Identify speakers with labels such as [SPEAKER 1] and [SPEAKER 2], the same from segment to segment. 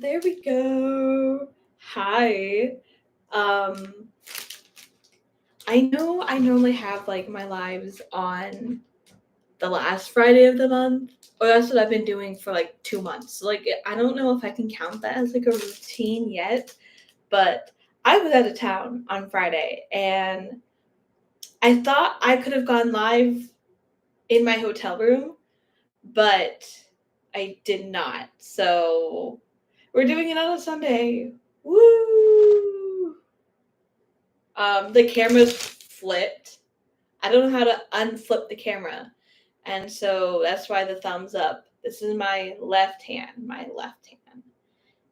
[SPEAKER 1] There we go. Hi. Um, I know I normally have like my lives on the last Friday of the month, or that's what I've been doing for like 2 months. So, like, I don't know if I can count that as like a routine yet, but I was out of town on Friday and I thought I could have gone live in my hotel room, but I did not. So, we're doing it on a Sunday. Woo! The camera's flipped. I don't know how to unflip the camera. And so that's why the thumbs up. This is my left hand,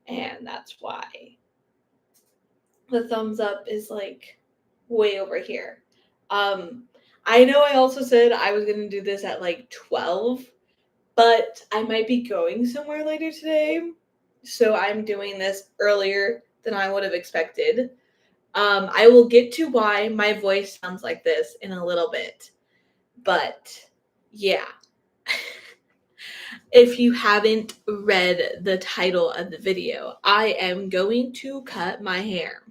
[SPEAKER 1] And that's why the thumbs up is like way over here. Um, I know I also said I was going to do this at like 12, but I might be going somewhere later today. So I'm doing this earlier than I would have expected. I will get to why my voice sounds like this in a little bit. But yeah, if you haven't read the title of the video, I am going to cut my hair.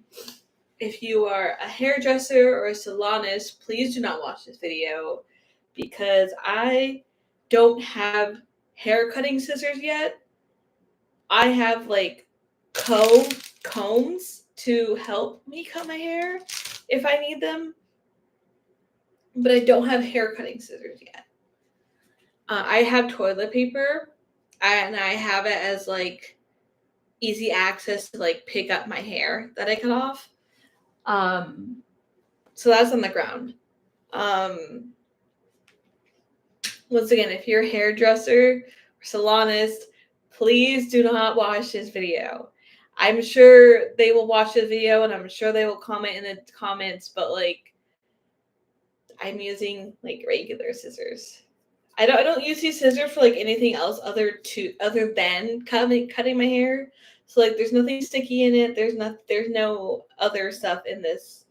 [SPEAKER 1] If you are a hairdresser or a salonist, please do not watch this video because I don't have hair cutting scissors yet. I have like combs to help me cut my hair if I need them, but I don't have hair cutting scissors yet. I have toilet paper, and I have it as like easy access to like pick up my hair that I cut off. Um, so that's on the ground. Um, Once again, if you're a hairdresser or salonist, please do not watch this video. I'm sure they will watch the video and I'm sure they will comment in the comments, but like I'm using like regular scissors. I don't use these scissors for like anything else other than cutting my hair. So like there's nothing sticky in it. There's no other stuff in this.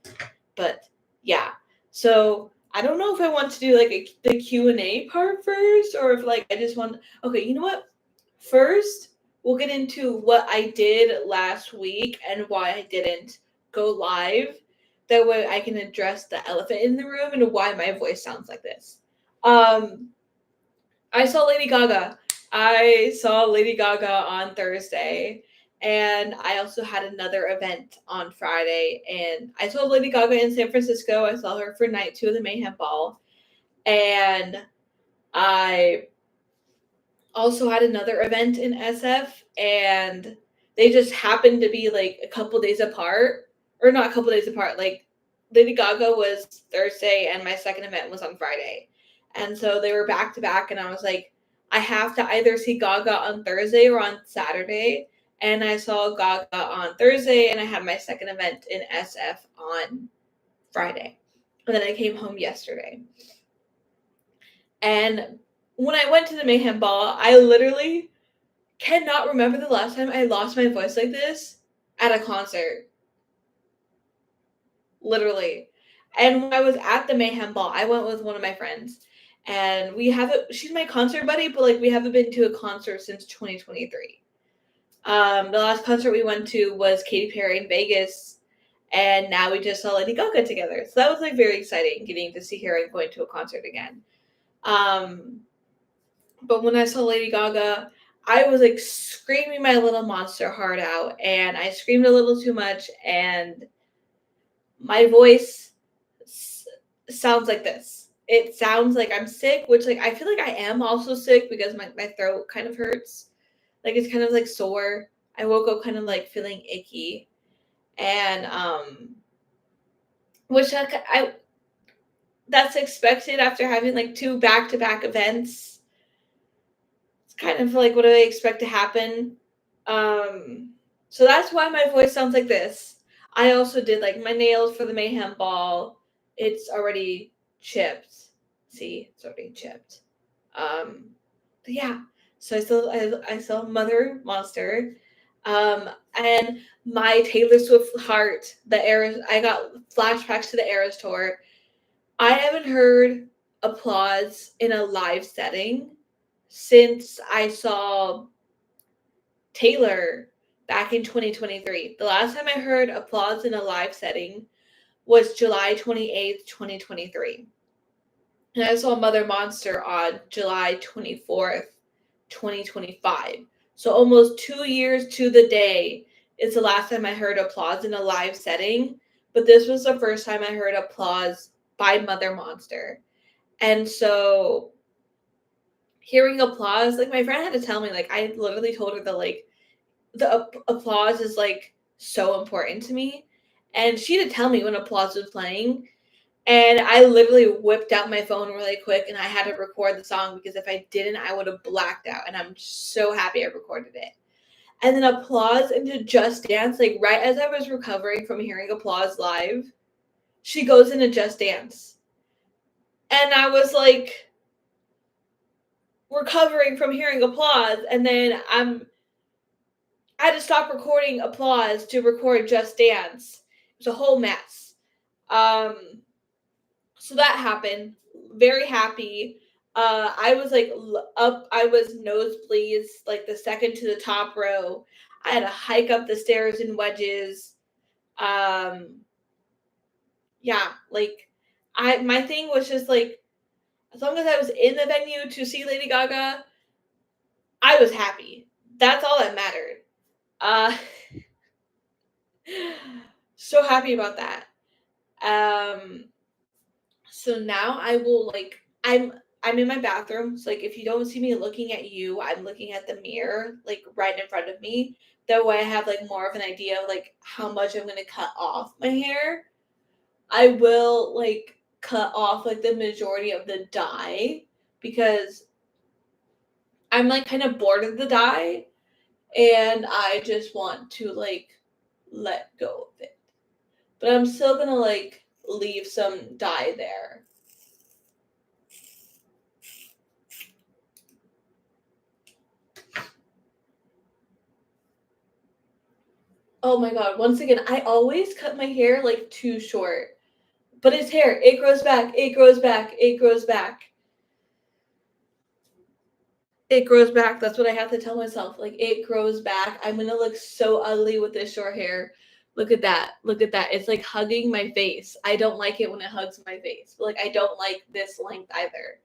[SPEAKER 1] But yeah. So I don't know if I want to do like the Q&A part first or if like I just want. Okay, you know what? First, we'll get into what I did last week and why I didn't go live. That way I can address the elephant in the room and why my voice sounds like this. Um I saw Lady Gaga. I saw Lady Gaga on Thursday, and I also had another event on Friday. And I saw Lady Gaga in San Francisco. I saw her for night 2 of the Mayhem Ball, and I also had another event in SF, and they just happened to be like a couple days apart, or not a couple days apart. Like Lady Gaga was Thursday, and my second event was on Friday, and so they were back to back. And I was like, I have to either see Gaga on Thursday or on Saturday. And I saw Gaga on Thursday, and I had my second event in SF on Friday, and then I came home yesterday. And when I went to the Mayhem Ball, I literally cannot remember the last time I lost my voice like this at a concert. Literally. And when I was at the Mayhem Ball, I went with one of my friends. And we haven't, she's my concert buddy, but like we haven't been to a concert since 2023. The last concert we went to was Katy Perry in Vegas. And now we just saw Lady Gaga together. So that was like very exciting getting to see her and going to a concert again. Um, But when I saw Lady Gaga, I was like screaming my little monster heart out, and I screamed a little too much, and my voice sounds like this. It sounds like I'm sick, which like I feel like I am also sick because my throat kind of hurts. Like it's kind of like sore. I woke up kind of like feeling icky, and which I that's expected after having like 2 back-to-back events. Kind of like what I expect to happen. So that's why my voice sounds like this. I also did like my nails for the Mayhem Ball. It's already chipped. See, it's already chipped. But yeah. So I saw Mother Monster. And my Taylor Swift heart, I got flashbacks to the Eras tour. I haven't heard applause in a live setting since I saw Taylor back in 2023. The last time I heard Applause in a live setting was July 28th, 2023. And I saw Mother Monster on July 24th, 2025. So almost 2 years to the day is the last time I heard Applause in a live setting. But this was the first time I heard Applause by Mother Monster. And so hearing Applause, like my friend had to tell me, like I literally told her that like the Applause is like so important to me. And she had to tell me when Applause was playing. And I literally whipped out my phone really quick and I had to record the song because if I didn't, I would have blacked out. And I'm so happy I recorded it. And then Applause into Just Dance, like right as I was recovering from hearing Applause live, she goes into Just Dance. And I was like recovering from hearing Applause. And then I had to stop recording Applause to record Just Dance. It was a whole mess. So that happened. Very happy. I was like up. I was nosebleeds, like the second to the top row. I had to hike up the stairs in wedges. Um, yeah, like my thing was just like as long as I was in the venue to see Lady Gaga, I was happy. That's all that mattered. Uh, so happy about that. Um, So now I will like I'm in my bathroom. So like if you don't see me looking at you, I'm looking at the mirror like right in front of me. That way I have like more of an idea of like how much I'm gonna cut off my hair. I will like cut off like the majority of the dye because I'm like kind of bored of the dye and I just want to like let go of it. But I'm still gonna like leave some dye there. Oh my god, once again, I always cut my hair like too short. But it's hair. It grows back. It grows back. It grows back. It grows back. That's what I have to tell myself. Like it grows back. I'm gonna look so ugly with this short hair. Look at that. Look at that. It's like hugging my face. I don't like it when it hugs my face. But like I don't like this length either.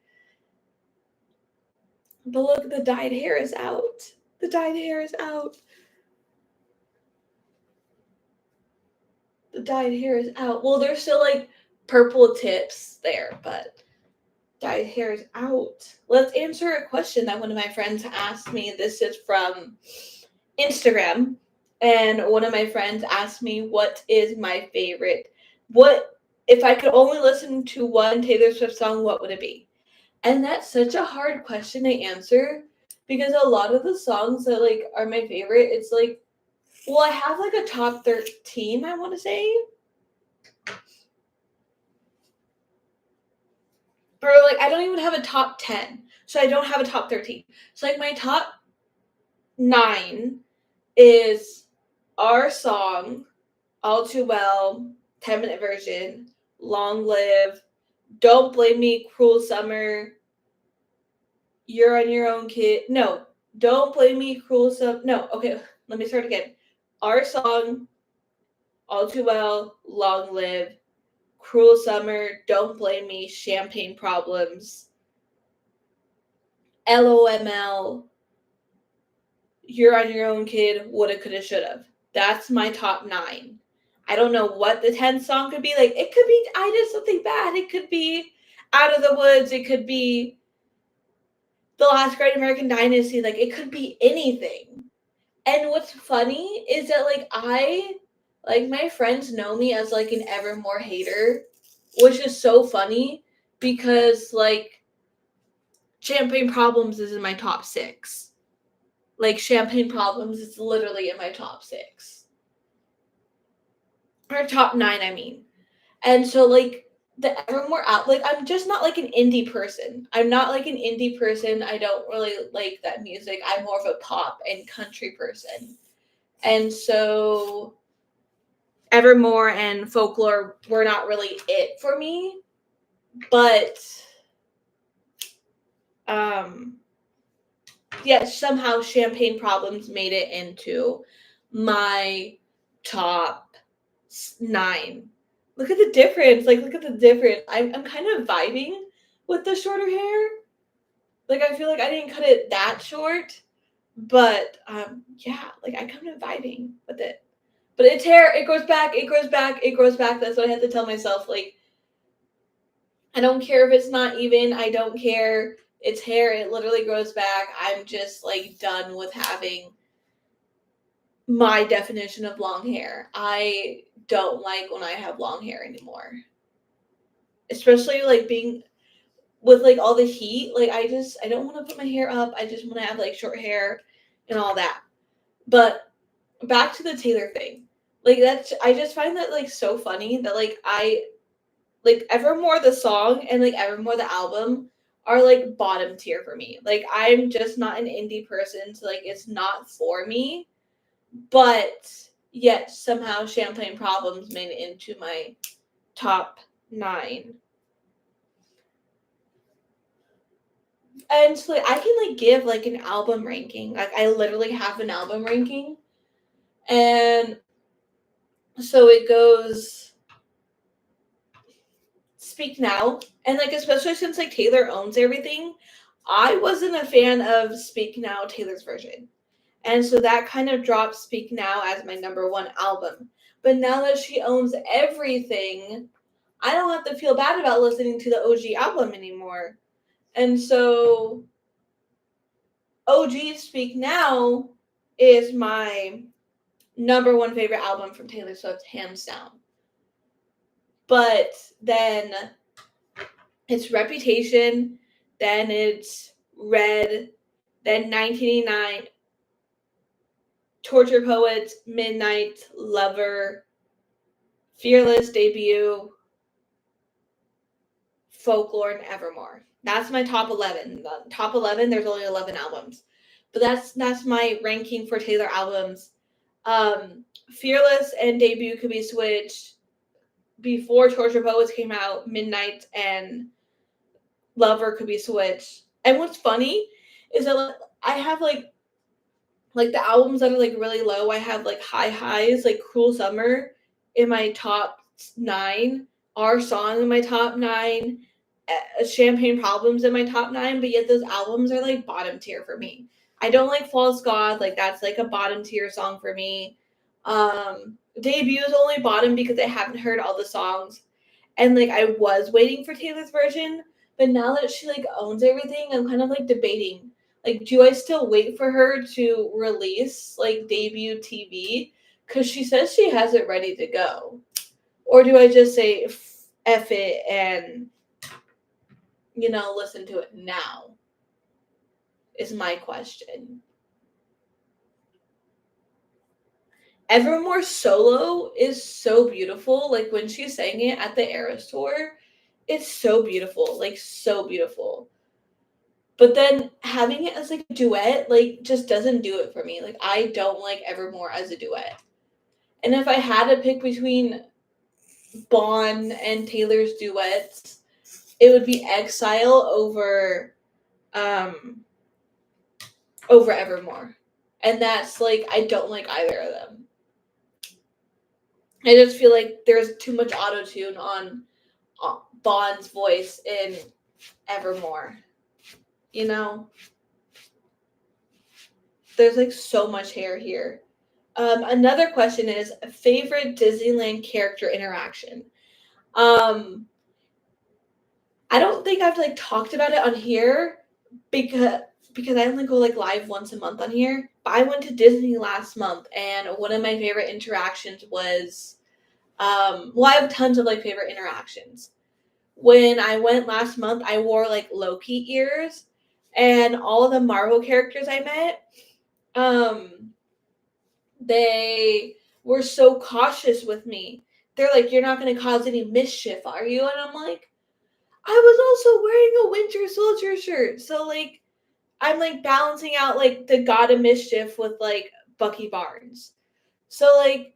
[SPEAKER 1] But look, the dyed hair is out. The dyed hair is out. The dyed hair is out. Well, there's still like purple tips there, but dyed hair is out. Let's answer a question that one of my friends asked me. This is from Instagram. And one of my friends asked me, what is my favorite? What, if I could only listen to one Taylor Swift song, what would it be? And that's such a hard question to answer because a lot of the songs that like are my favorite, it's like, well, I have like a top 13, I want to say. Or like I don't even have a top 10. So I don't have a top 13. So like my top 9 is Our Song, All Too Well, 10-minute version, Long Live, Don't Blame Me, Cruel Summer, You're on Your Own Kid. No, Don't Blame Me, Cruel Summer. No, okay, let me start again. Our Song, All Too Well, Long Live, Cruel Summer, Don't Blame Me, Champagne Problems, LOML, You're on Your Own Kid, Woulda, Coulda, Shoulda. That's my top 9. I don't know what the 10th song could be. Like, it could be I Did Something Bad. It could be Out of the Woods. It could be The Last Great American Dynasty. Like, it could be anything. And what's funny is that, like, my friends know me as, like, an Evermore hater, which is so funny because, like, Champagne Problems is in my top 6. Like, Champagne Problems is literally in my top 6. Or top 9, I mean. And so, like, the Evermore out, like, I'm just not, like, an indie person. I'm not, like, an indie person. I don't really like that music. I'm more of a pop and country person. And so, Evermore and Folklore were not really it for me. But, yeah, somehow Champagne Problems made it into my top 9. Look at the difference. Like, look at the difference. I'm kind of vibing with the shorter hair. Like, I feel like I didn't cut it that short, but yeah, like I kind of vibing with it. But it's hair. It grows back. It grows back. It grows back. That's what I have to tell myself. Like, I don't care if it's not even. I don't care. It's hair. It literally grows back. I'm just like done with having my definition of long hair. I don't like when I have long hair anymore. Especially like being with like all the heat. Like I don't want to put my hair up. I just want to have like short hair and all that. But back to the Taylor thing. Like that's I just find that like so funny that like I like Evermore the song and like Evermore the album are like bottom tier for me. Like I'm just not an indie person, so like it's not for me. But yet somehow Champagne Problems made it into my top 9. And so like I can like give like an album ranking. Like I literally have an album ranking. And so it goes Speak Now. And like especially since like Taylor owns everything, I wasn't a fan of Speak Now Taylor's version. And so that kind of dropped Speak Now as my number 1 album. But now that she owns everything, I don't have to feel bad about listening to the OG album anymore. And so OG Speak Now is my number 1 favorite album from Taylor Swift, hands down. But then it's Reputation, then it's Red, then 1989, Torture Poets, Midnight, Lover, Fearless, Debut, Folklore, and Evermore. That's my top 11. The top 11, there's only 11 albums. But that's my ranking for Taylor albums. Fearless and Debut could be switched. Before Torture Poets came out, Midnight and Lover could be switched. And what's funny is that I have like the albums that are like really low. I have like High Highs, like Cruel Summer in my top 9, Our Song in my top 9, Champagne Problems in my top 9, but yet those albums are like bottom tier for me. I don't like False God, like that's like a bottom tier song for me. Debut is only bottom because I haven't heard all the songs. And like I was waiting for Taylor's version, but now that she like owns everything, I'm kind of like debating. Like, do I still wait for her to release like debut TV? Because she says she has it ready to go. Or do I just say F it and listen to it now? Is my question. Evermore solo is so beautiful. Like when she sang it at the Eras tour, it's so beautiful. Like so beautiful. But then having it as like a duet, like just doesn't do it for me. Like I don't like Evermore as a duet. And if I had to pick between Bon and Taylor's duets, it would be Exile um over Evermore. And that's like I don't like either of them. I just feel like there's too much auto-tune on Bon's voice in Evermore. There's like so much hair here. Another question is favorite Disneyland character interaction. I don't think I've like talked about it on here because I only go like live once a month on here. But I went to Disney last month, and one of my favorite interactions was, well, I have tons of like favorite interactions. When I went last month, I wore like Loki ears, and all of the Marvel characters I met, they were so cautious with me. They're like, "You're not going to cause any mischief, are you?" And I'm like, I was also wearing a Winter Soldier shirt. So, like, I'm, like, balancing out, like, the God of Mischief with, like, Bucky Barnes. So, like,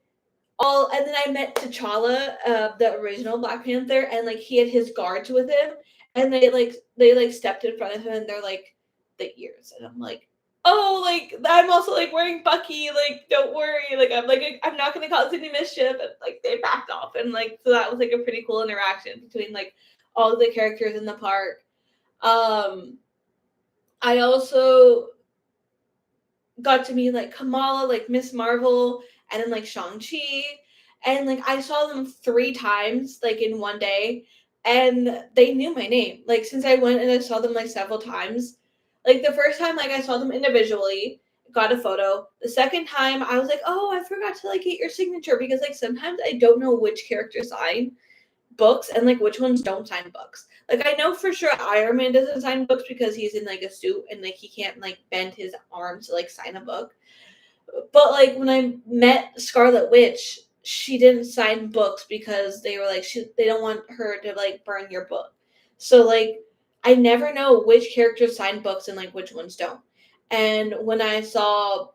[SPEAKER 1] and then I met T'Challa, the original Black Panther, and, like, he had his guards with him. And they stepped in front of him, and they're like, the ears. And I'm like, oh, like, I'm also, like, wearing Bucky, like, don't worry, like, I'm not gonna cause any mischief, and, like, they backed off, and, like, so that was, like, a pretty cool interaction between, like, all of the characters in the park. Um, I also got to meet, like, Kamala, like, Miss Marvel, and then, like, Shang-Chi, and, like, I saw them 3 times, like, in one day, and they knew my name, like, since I went and I saw them, like, several times. Like, the first time, like, I saw them individually, got a photo. The second time, I was like, "Oh, I forgot to, like, get your signature," because, like, sometimes I don't know which character sign books and, like, which ones don't sign books. Like, I know for sure Iron Man doesn't sign books because he's in, like, a suit and, like, he can't, like, bend his arm to, like, sign a book. But, like, when I met Scarlet Witch, she didn't sign books because they were like, they don't want her to, like, burn your book. So, like, I never know which characters sign books and, like, which ones don't. And when I saw,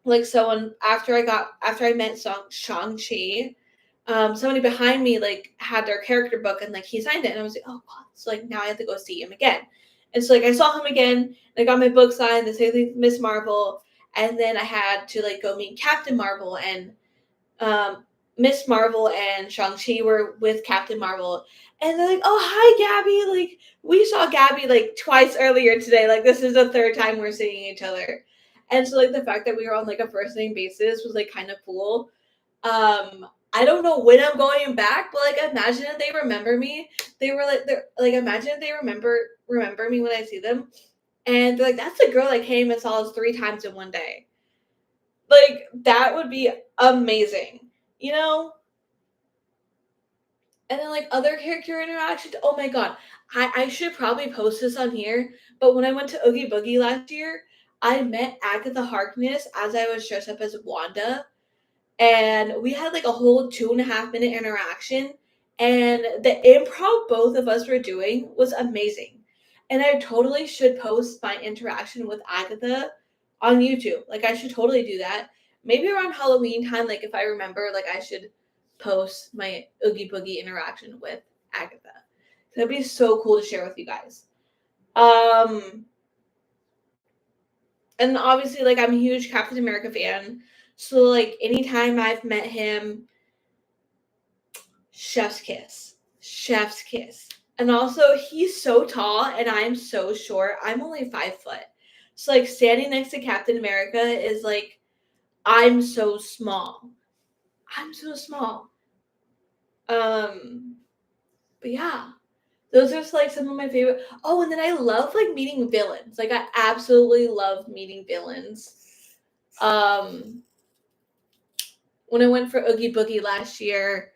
[SPEAKER 1] like, someone after I met Shang-Chi, somebody behind me, like, had their character book and, like, he signed it, and I was like, "Oh, God." So, like, now I have to go see him again. And so, like, I saw him again, and I got my book signed, the same thing with Miss Marvel, and then I had to, like, go meet Captain Marvel, and, um, Miss Marvel and Shang-Chi were with Captain Marvel, and they're like, "Oh, hi, Gabby." Like, we saw Gabby, like, twice earlier today. Like, this is the 3rd time we're seeing each other. And so, like, the fact that we were on, like, a first name basis was, like, kind of cool. I don't know when I'm going back, but, like, imagine if they remember me. They're like, imagine if they remember me when I see them, and they're like, "That's the girl that came and saw us 3 times in one day." Like, that would be amazing, you know? And then, like, other character interactions, oh my god. I should probably post this on here, but when I went to Oogie Boogie last year, I met Agatha Harkness as I was dressed up as Wanda, and we had, like, a whole 2.5-minute interaction, and the improv both of us were doing was amazing. And I totally should post my interaction with Agatha on YouTube. Like, I should totally do that. Maybe around Halloween time, like, if I remember, like, I should post my Oogie Boogie interaction with Agatha. That'd be so cool to share with you guys. Um, and obviously, like, I'm a huge Captain America fan. So, like, anytime I've met him, chef's kiss. Chef's kiss. And also, he's so tall and I'm so short. I'm only 5 foot. So, like, standing next to Captain America is like, I'm so small. I'm so small. Um, but yeah, those are just, like, some of my favorite. Oh, and then I love, like, meeting villains. Like, I absolutely love meeting villains. Um, when I went for Oogie Boogie last year,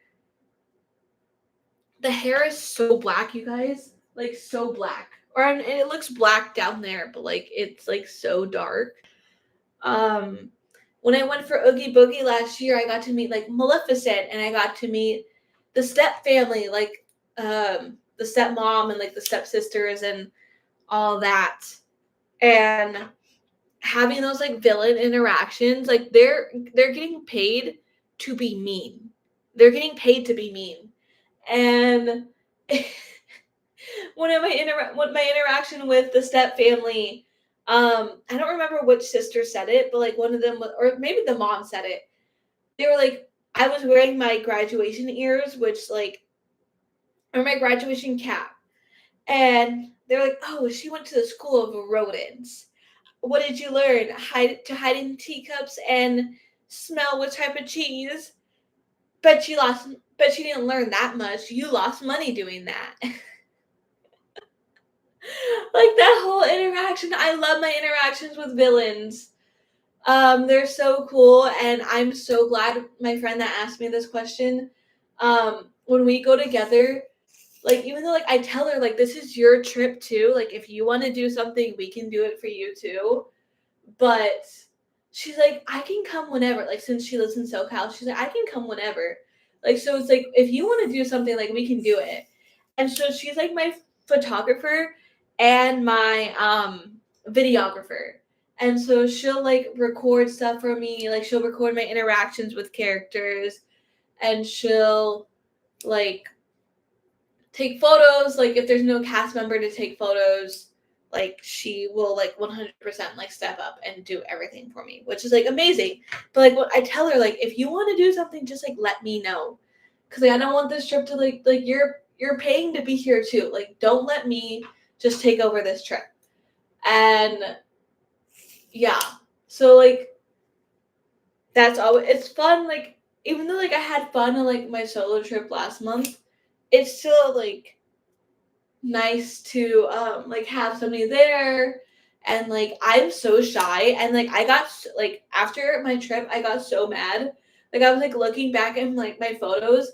[SPEAKER 1] the hair is so black, you guys. Like, so black. And it looks black down there, but, like, it's, like, so dark. Um, when I went for Oogie Boogie last year, I got to meet, like, Maleficent, and I got to meet the step family, like, the stepmom and, like, the stepsisters and all that. And having those, like, villain interactions, like, they're getting paid to be mean. They're getting paid to be mean. And when my interaction with the step family, I don't remember which sister said it, but, like, one of them, or maybe the mom said it. They were like, I was wearing my graduation ears, which, like, or my graduation cap, and they're like, "Oh, she went to the school of rodents. What did you learn? Hide in teacups and smell what type of cheese? Bet you didn't learn that much. You lost money doing that." Like, that whole interaction, I love my interactions with villains. They're so cool, and I'm so glad my friend that asked me this question, when we go together, like, even though, like, I tell her, like, "This is your trip too, like, if you wanna do something, we can do it for you too," but she's like, "I can come whenever," like, since she lives in SoCal, she's like, "I can come whenever." Like, so it's like, if you wanna do something, like, we can do it. And so she's, like, my photographer and my, videographer. And so she'll, like, record stuff for me, like, she'll record my interactions with characters, and she'll, like, take photos, like, if there's no cast member to take photos, like she will like 100% like step up and do everything for me, which is like amazing. But like what I tell her, like if you want to do something, just like let me know, because like I don't want this trip to like you're paying to be here too. Like don't let me just take over this trip. And yeah, so like that's always it's fun. Like even though like I had fun on like my solo trip last month, it's still like nice to like have somebody there. And like I'm so shy, and like I got like after my trip I got so mad. Like I was like looking back at like my photos,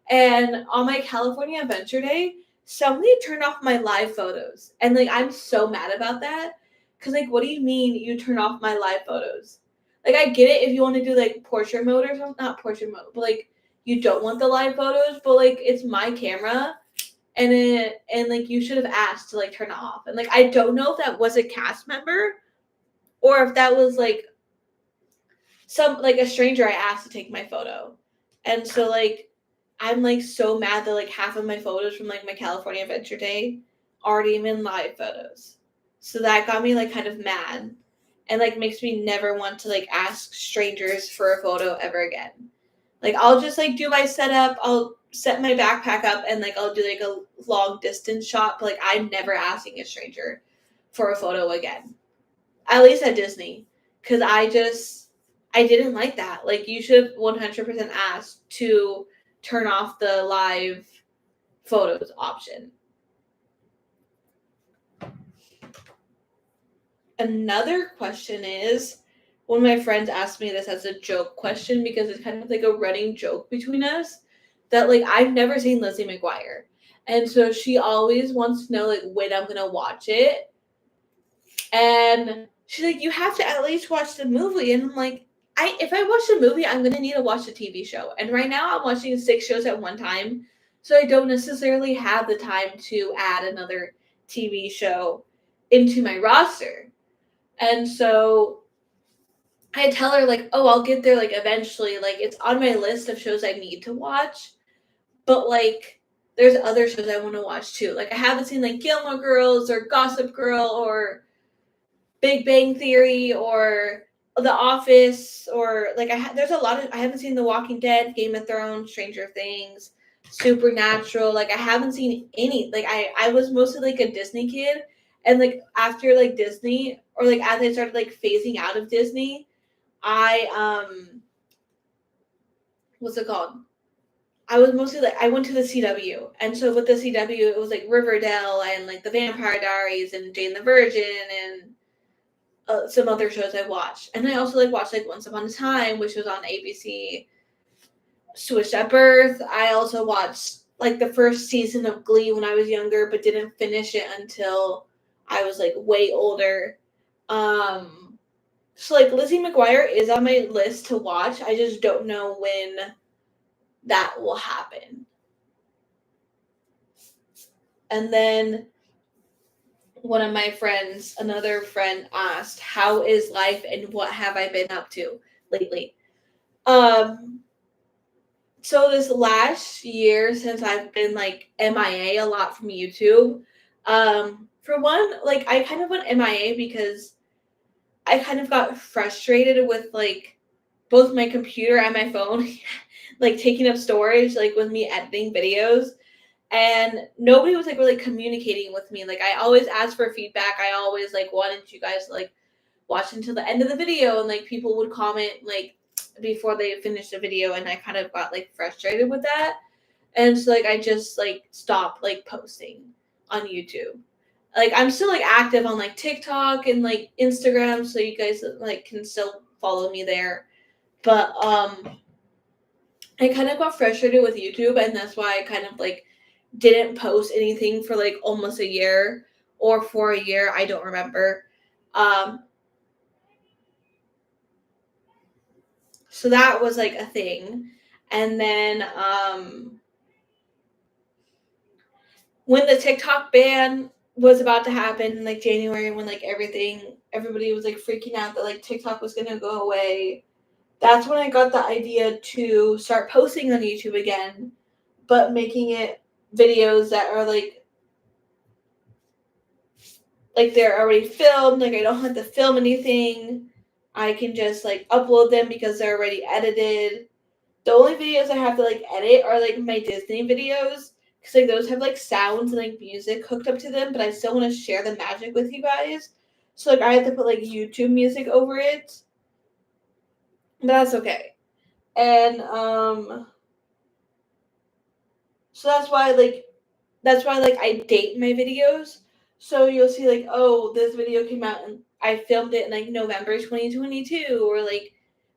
[SPEAKER 1] and on my California Adventure Day somebody turned off my live photos, and like I'm so mad about that, because like what do you mean you turn off my live photos? Like I get it if you want to do like portrait mode or something, not portrait mode, but like you don't want the live photos, but like it's my camera, and like you should have asked to like turn it off. And like I don't know if that was a cast member or if that was like some like a stranger I asked to take my photo. And so like I'm like so mad that like half of my photos from like my California Adventure Day aren't even live photos. So that got me like kind of mad, and like makes me never want to like ask strangers for a photo ever again. Like I'll just like do my setup, I'll set my backpack up, and like I'll do like a long distance shot, but like I'm never asking a stranger for a photo again. At least at Disney. Cause I didn't like that. Like you should have 100% asked to turn off the live photos option. Another question is, one of my friends asked me this as a joke question because it's kind of like a running joke between us, that like I've never seen Lizzie McGuire. And so she always wants to know like when I'm gonna watch it. And she's like, you have to at least watch the movie. And I'm like, if I watch the movie, I'm gonna need to watch the TV show. And right now I'm watching 6 shows at one time. So I don't necessarily have the time to add another TV show into my roster. And so I tell her like, oh, I'll get there like eventually. Like it's on my list of shows I need to watch. But like there's other shows I want to watch too. Like I haven't seen like Gilmore Girls or Gossip Girl or Big Bang Theory or The Office, or like there's a lot of I haven't seen The Walking Dead, Game of Thrones, Stranger Things, Supernatural. Like I haven't seen any. Like I was mostly like a Disney kid, and like after like Disney, or like as I started like phasing out of Disney, I what's it called? I was mostly like I went to the CW, and so with the CW it was like Riverdale and like The Vampire Diaries and Jane the Virgin and some other shows I watched. And I also like watched like Once Upon a Time, which was on ABC. Switched at Birth. I also watched like the first season of Glee when I was younger, but didn't finish it until I was like way older. So like Lizzie McGuire is on my list to watch. I just don't know when that will happen. And then one of my friends, another friend, asked, how is life and what have I been up to lately? So this last year, since I've been like MIA a lot from YouTube, for one, like I kind of went MIA because I kind of got frustrated with like both my computer and my phone like taking up storage, like with me editing videos. And nobody was like really communicating with me. Like I always asked for feedback. I always like wanted you guys to like watch until the end of the video, and like people would comment like before they finished the video, and I kind of got like frustrated with that. And so like I just like stopped like posting on YouTube. Like I'm still like active on like TikTok and like Instagram, so you guys like can still follow me there. But I kind of got frustrated with YouTube, and that's why I kind of like didn't post anything for like almost a year, or for a year, I don't remember. So that was like a thing. And then when the TikTok ban was about to happen in like January, when like everybody was like freaking out that like TikTok was gonna go away, that's when I got the idea to start posting on YouTube again, but making it videos that are like like they're already filmed. Like I don't have to film anything. I can just like upload them because they're already edited. The only videos I have to like edit are like my Disney videos because like those have like sounds and like music hooked up to them, but I still want to share the magic with you guys. So like I have to put like YouTube music over it. But that's okay. And so that's why like I date my videos. So you'll see like, oh, this video came out and I filmed it in like November 2022 or like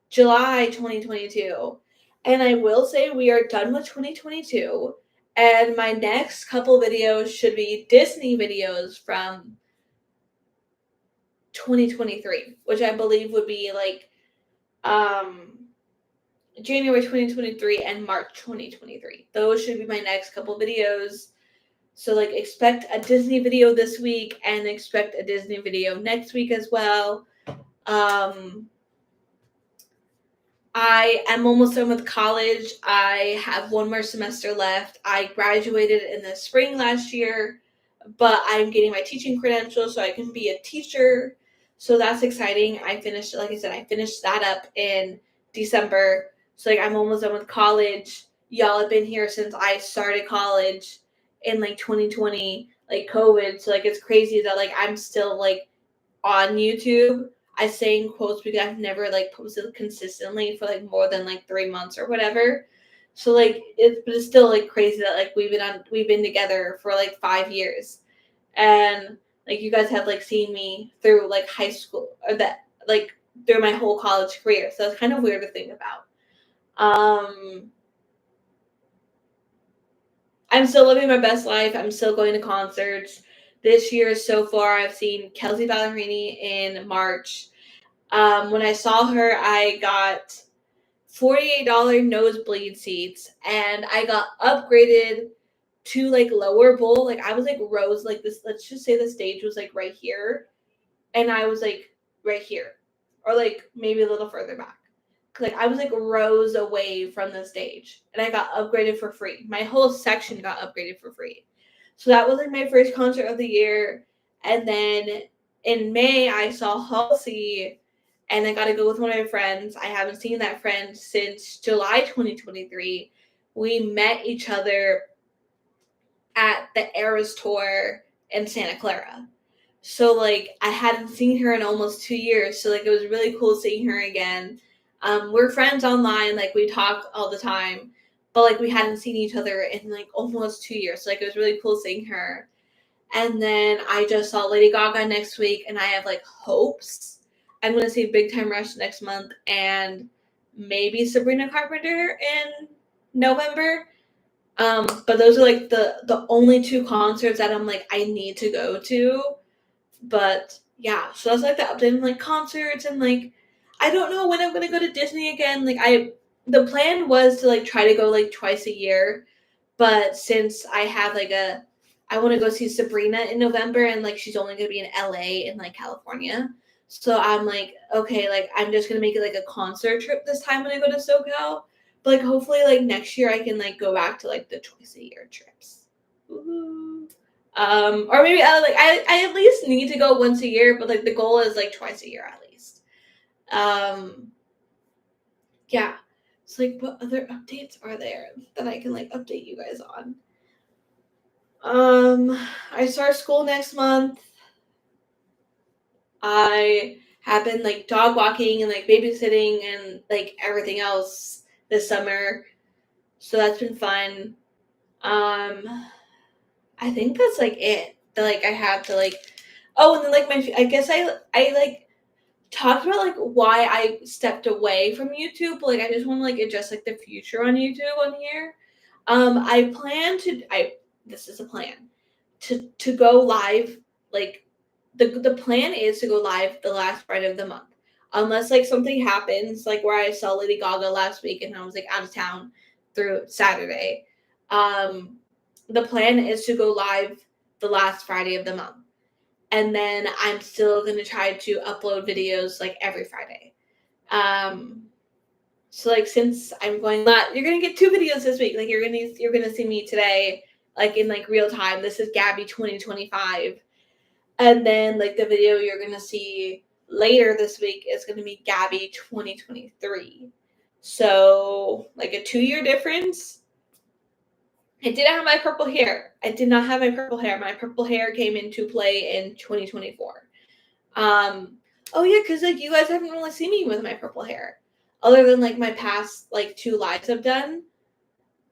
[SPEAKER 1] July 2022. And I will say we are done with 2022. And my next couple videos should be Disney videos from 2023, which I believe would be like um January 2023 and March 2023. Those should be my next couple videos. So like expect a Disney video this week and expect a Disney video next week as well. I am almost done with college. I have one more semester left. I graduated in the spring last year, but I'm getting my teaching credentials so I can be a teacher. So that's exciting. I finished, like I said, I finished that up in December. So like I'm almost done with college. Y'all have been here since I started college in like 2020, like COVID. So like it's crazy that like I'm still like on YouTube. I say in quotes because I've never like posted consistently for like more than like 3 months or whatever. So like it's still like crazy that like we've been together for like 5 years, and like you guys have like seen me through like high school or that like through my whole college career. So it's kind of weird to think about. I'm still living my best life. I'm still going to concerts. This year so far, I've seen Kelsey Ballerini in March. When I saw her, I got $48 nosebleed seats, and I got upgraded to like lower bowl. Like I was like rows like this. Let's just say the stage was like right here, and I was like right here, or like maybe a little further back. Like I was like rows away from the stage, and I got upgraded for free. My whole section got upgraded for free. So that was like my first concert of the year. And then in May, I saw Halsey, and I got to go with one of my friends. I haven't seen that friend since July 2023. We met each other at the Eras tour in Santa Clara. So like I hadn't seen her in almost 2 years. So like it was really cool seeing her again. We're friends online, like we talk all the time, but like we hadn't seen each other in like almost 2 years. So like it was really cool seeing her. And then I just saw Lady Gaga next week, and I have like hopes. I'm gonna see Big Time Rush next month and maybe Sabrina Carpenter in November. But those are like the only two concerts that I'm like I need to go to. But yeah, so that's like the update on like concerts, and like I don't know when I'm gonna go to Disney again. The plan was to like try to go like twice a year, but since I have like I want to go see Sabrina in November, and like she's only gonna be in LA in like California. So I'm like, okay, like I'm just gonna make it like a concert trip this time when I go to SoCal. But like hopefully like next year I can like go back to like the twice a year trips. Woo-hoo. Or maybe I at least need to go once a year, but like the goal is like twice a year at least. Yeah. So like what other updates are there that I can like update you guys on? I start school next month. I have been like dog walking and like babysitting and like everything else this summer. So that's been fun. I think that's like it. That like I have to like oh, and then like I guess I like talked about like why I stepped away from YouTube, but like I just want to like address like the future on YouTube on here. I plan to I this is a plan to go live like the plan is to go live the last Friday of the month. Unless like something happens, like where I saw Lady Gaga last week and I was like out of town through Saturday. Um the plan is to go live the last Friday of the month. And then I'm still gonna try to upload videos like every Friday. So like since I'm going you're gonna get 2 videos this week. Like you're gonna see me today, like in like real time. This is Gabby 2025. And then like the video you're going to see later this week is going to be Gabby 2023. So like a 2-year difference. I didn't have my purple hair. I did not have my purple hair. My purple hair came into play in 2024. Oh yeah, because like you guys haven't really seen me with my purple hair, other than like my past like 2 lives I've done.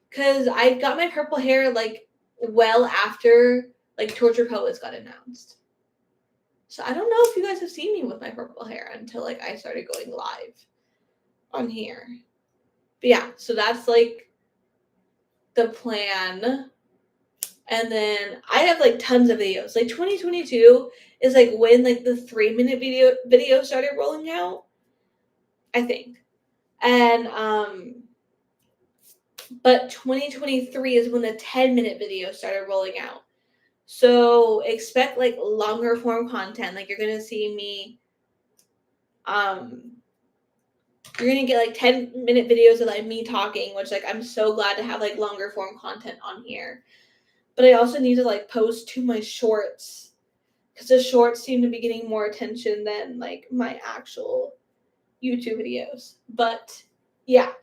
[SPEAKER 1] Because I got my purple hair like well after like Torture Poets got announced. So I don't know if you guys have seen me with my purple hair until like I started going live on here. But yeah, so that's like the plan. And then I have like tons of videos. Like 2022 is like when like the 3-minute video started rolling out, I think. And but 2023 is when the 10-minute videos started rolling out. So expect like longer form content. Like you're gonna see me you're gonna get like 10-minute videos of like me talking, which like I'm so glad to have like longer form content on here. But I also need to like post to my shorts, because the shorts seem to be getting more attention than like my actual YouTube videos. But yeah,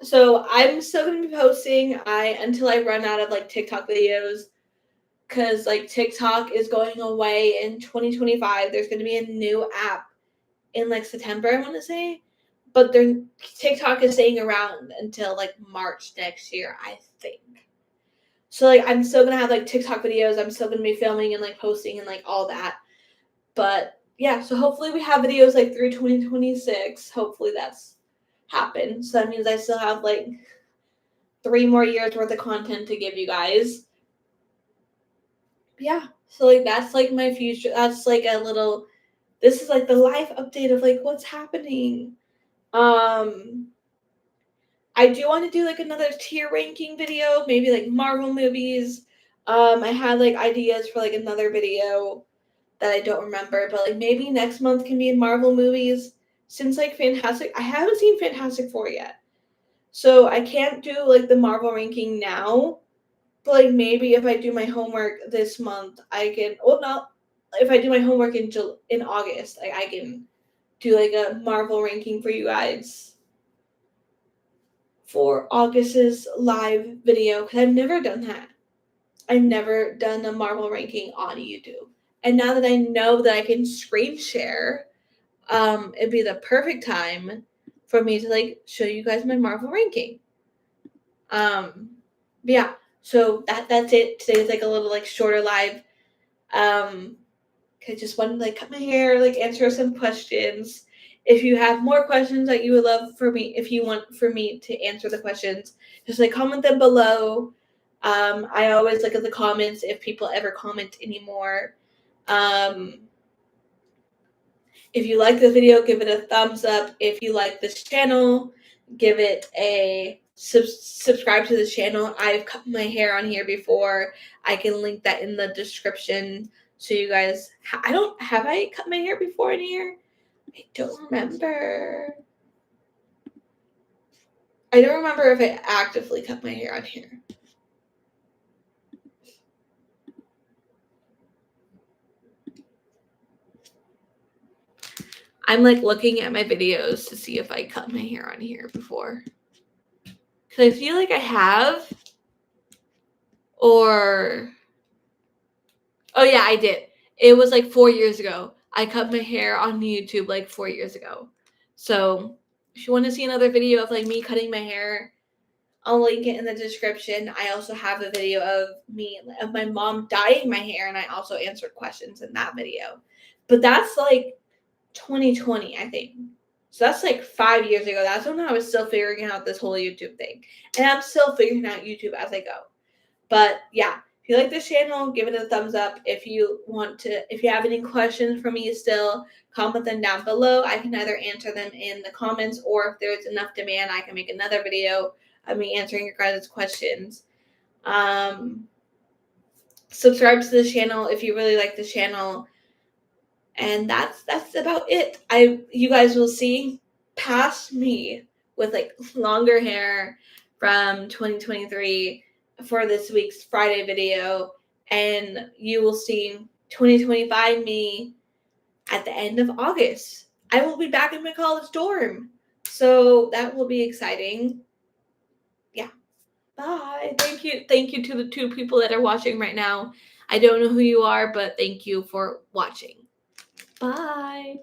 [SPEAKER 1] so I'm still gonna be posting until I run out of like TikTok videos, because like TikTok is going away in 2025. There's gonna be a new app in like September, I want to say, but TikTok is staying around until like March next year, I think. So like I'm still gonna have like TikTok videos. I'm still gonna be filming and like posting and like all that. But yeah, so hopefully we have videos like through 2026. Hopefully that's happened. So that means I still have like 3 more years worth of content to give you guys. But yeah, so like that's like my future. That's like a little. This is like the life update of like what's happening. I do want to do like another tier ranking video, maybe like Marvel movies. I had like ideas for like another video that I don't remember, but like maybe next month can be Marvel movies. Since like Fantastic, I haven't seen Fantastic Four yet, so I can't do like the Marvel ranking now. But like maybe if I do my homework this month, I can. Well, not if I do my homework in August, like I can do like a Marvel ranking for you guys for August's live video, because I've never done that. I've never done a Marvel ranking on YouTube. And now that I know that I can screen share, it'd be the perfect time for me to like show you guys my Marvel ranking. But yeah, so that's it. Today's like a little like shorter live. I just wanted to like cut my hair, like answer some questions. If you have more questions that you would love for me, if you want for me to answer the questions, just like comment them below. I always look at the comments if people ever comment anymore. If you like the video, give it a thumbs up. If you like this channel, give it a subscribe to the channel. I've cut my hair on here before. I can link that in the description. So you guys, have I cut my hair before in here? I don't remember. I don't remember if I actively cut my hair on here. I'm like looking at my videos to see if I cut my hair on here before. Because I feel like I have. Or, oh yeah, I did. It was like 4 years ago. I cut my hair on YouTube like 4 years ago. So if you want to see another video of like me cutting my hair, I'll link it in the description. I also have a video of my mom dyeing my hair, and I also answered questions in that video. But that's like 2020, I think. So that's like 5 years ago. That's when I was still figuring out this whole YouTube thing. And I'm still figuring out YouTube as I go. But yeah, if you like this channel, give it a thumbs up. If you have any questions for me still, comment them down below. I can either answer them in the comments, or if there's enough demand, I can make another video of me answering your guys' questions. Subscribe to the channel if you really like this channel. And that's about it. You guys will see past me with like longer hair from 2023 for this week's Friday video, and you will see 2025 me at the end of August. I will be back in my college dorm. So that will be exciting. Yeah. Bye. Thank you. Thank you to the 2 people that are watching right now. I don't know who you are, but thank you for watching. Bye.